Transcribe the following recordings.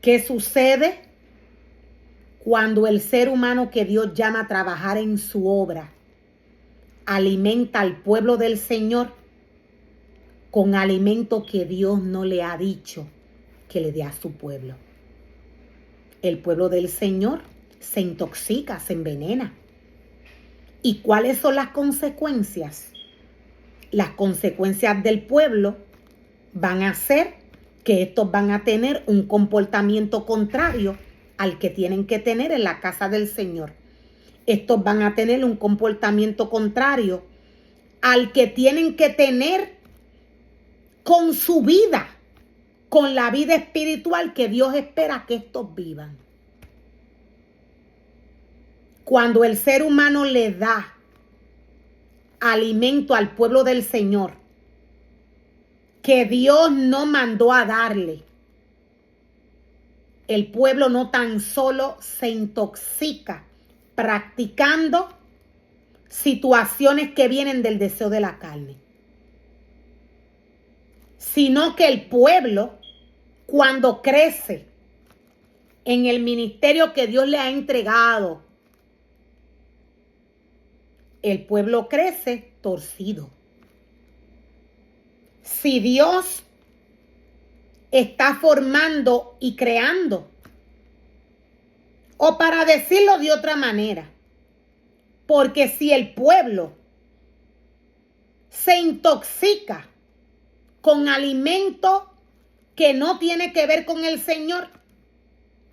¿Qué sucede cuando el ser humano que Dios llama a trabajar en su obra alimenta al pueblo del Señor con alimento que Dios no le ha dicho que le dé a su pueblo? El pueblo del Señor se intoxica, se envenena. ¿Y cuáles son las consecuencias? Las consecuencias del pueblo van a ser que estos van a tener un comportamiento contrario al que tienen que tener en la casa del Señor. Estos van a tener un comportamiento contrario al que tienen que tener con su vida, con la vida espiritual que Dios espera que estos vivan. Cuando el ser humano le da alimento al pueblo del Señor, que Dios no mandó a darle, el pueblo no tan solo se intoxica practicando situaciones que vienen del deseo de la carne, sino que el pueblo, cuando crece en el ministerio que Dios le ha entregado, el pueblo crece torcido. Si Dios está formando y creando, o para decirlo de otra manera, porque si el pueblo se intoxica con alimento que no tiene que ver con el Señor,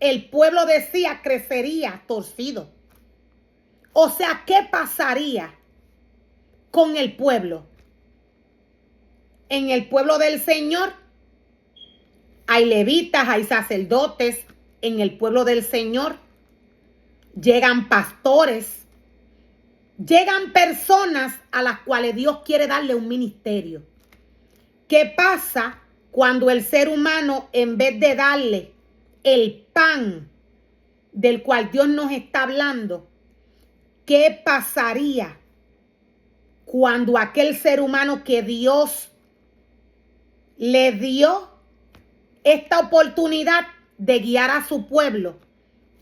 el pueblo decía crecería torcido. O sea, ¿qué pasaría con el pueblo? En el pueblo del Señor hay levitas, hay sacerdotes. En el pueblo del Señor llegan pastores, llegan personas a las cuales Dios quiere darle un ministerio. ¿Qué pasa cuando el ser humano, en vez de darle el pan del cual Dios nos está hablando, qué pasaría cuando aquel ser humano que Dios le dio esta oportunidad de guiar a su pueblo,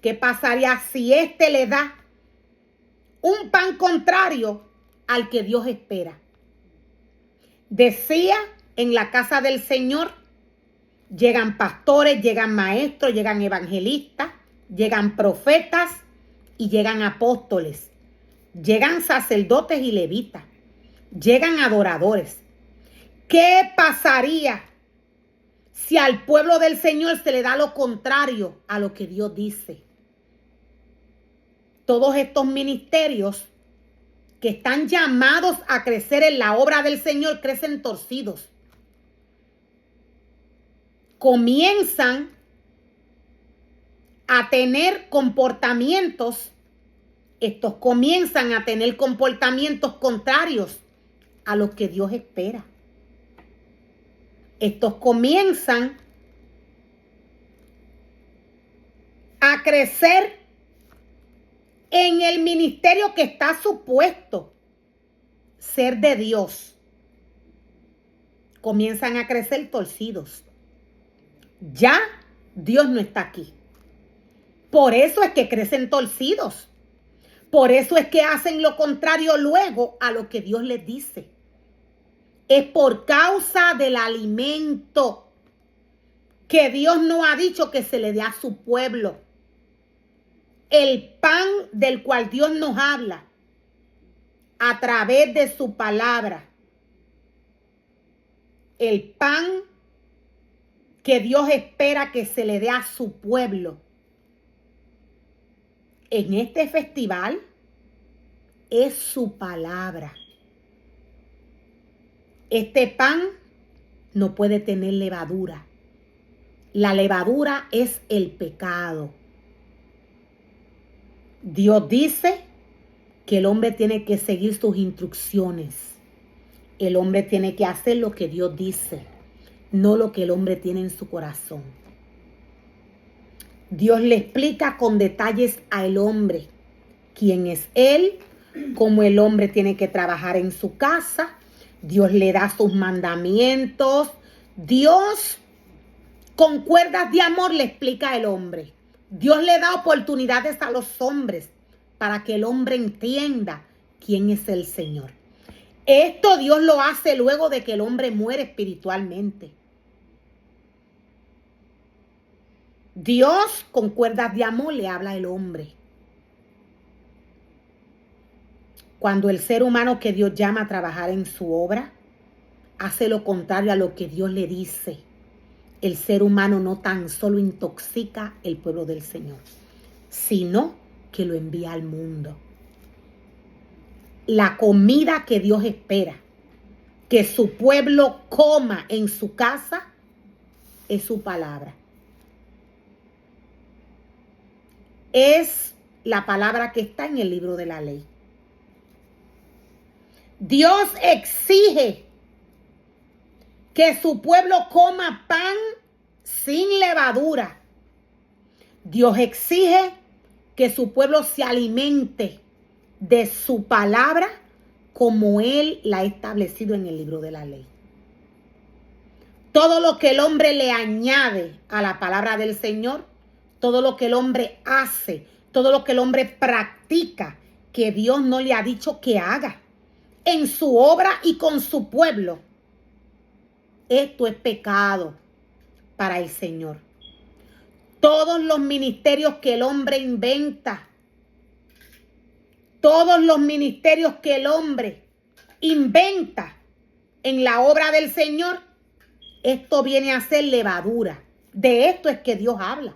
qué pasaría si éste le da un pan contrario al que Dios espera? Decía, en la casa del Señor llegan pastores, llegan maestros, llegan evangelistas, llegan profetas y llegan apóstoles, llegan sacerdotes y levitas, llegan adoradores. ¿Qué pasaría si al pueblo del Señor se le da lo contrario a lo que Dios dice? Todos estos ministerios que están llamados a crecer en la obra del Señor crecen torcidos. Comienzan a tener comportamientos, estos comienzan a tener comportamientos contrarios a los que Dios espera. Estos comienzan a crecer en el ministerio que está supuesto ser de Dios. Comienzan a crecer torcidos. Ya Dios no está aquí. Por eso es que crecen torcidos. Por eso es que hacen lo contrario luego a lo que Dios les dice. Es por causa del alimento que Dios no ha dicho que se le dé a su pueblo. El pan del cual Dios nos habla a través de su palabra. El pan que Dios espera que se le dé a su pueblo en este festival es su palabra. Este pan no puede tener levadura. La levadura es el pecado. Dios dice que el hombre tiene que seguir sus instrucciones. El hombre tiene que hacer lo que Dios dice, no lo que el hombre tiene en su corazón. Dios le explica con detalles al hombre quién es él, cómo el hombre tiene que trabajar en su casa. Dios le da sus mandamientos. Dios Con cuerdas de amor le explica el hombre. Dios le da oportunidades a los hombres para que el hombre entienda quién es el Señor. Esto Dios lo hace luego de que el hombre muere espiritualmente. Dios con cuerdas de amor le habla al hombre. Cuando el ser humano que Dios llama a trabajar en su obra hace lo contrario a lo que Dios le dice, el ser humano no tan solo intoxica el pueblo del Señor, sino que lo envía al mundo. La comida que Dios espera que su pueblo coma en su casa es su palabra. Es la palabra que está en el libro de la ley. Dios exige que su pueblo coma pan sin levadura. Dios exige que su pueblo se alimente de su palabra como Él la ha establecido en el libro de la ley. Todo lo que el hombre le añade a la palabra del Señor, todo lo que el hombre hace, todo lo que el hombre practica, que Dios no le ha dicho que haga en su obra y con su pueblo, esto es pecado para el Señor. Todos los ministerios que el hombre inventa, todos los ministerios que el hombre inventa en la obra del Señor, esto viene a ser levadura. De esto es que Dios habla.